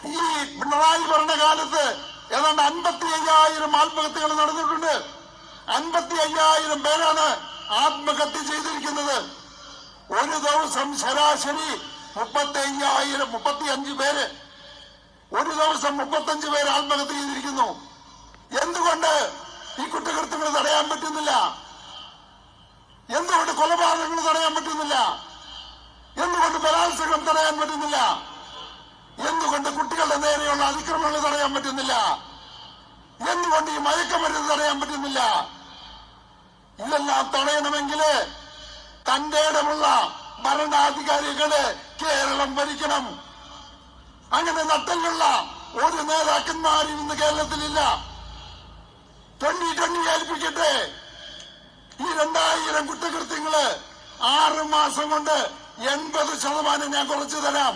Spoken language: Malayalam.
ഈ പിണറായി ഭരണകാലത്ത് ഏതാണ്ട് 55,000 ആത്മഹത്യകൾ നടന്നിട്ടുണ്ട്. 55,000 പേരാണ് ആത്മഹത്യ ചെയ്തിരിക്കുന്നത്. ഒരു ദിവസം ശരാശരി 35 പേര്, ഒരു ദിവസം 35 പേര് ആത്മഹത്യ ചെയ്തിരിക്കുന്നു. എന്തുകൊണ്ട് ഈ കുറ്റകൃത്യങ്ങൾ തടയാൻ പറ്റുന്നില്ല? എന്തുകൊണ്ട് കൊലപാതകങ്ങൾ തടയാൻ പറ്റുന്നില്ല? എന്തുകൊണ്ട് ബലാത്സംഗം തടയാൻ പറ്റുന്നില്ല? എന്തുകൊണ്ട് കുട്ടികളുടെ നേരെയുള്ള അതിക്രമങ്ങൾ തടയാൻ പറ്റുന്നില്ല? എന്തുകൊണ്ട് ഈ മയക്കമരുന്ന് തടയാൻ പറ്റുന്നില്ല? ഇതെല്ലാം തടയണമെങ്കിൽ തന്റെ ഇടമുള്ള ഭരണാധികാരികള് കേരളം ഭരിക്കണം. അങ്ങനെ നട്ടലുള്ള ഒരു നേതാക്കന്മാരും ഇന്ന് കേരളത്തിലില്ല. 2020 ഏൽപ്പിക്കട്ടെ. ഈ 2000 കുറ്റകൃത്യങ്ങള് 6 മാസം കൊണ്ട് 80% ഞാൻ കുറച്ചു തരാം.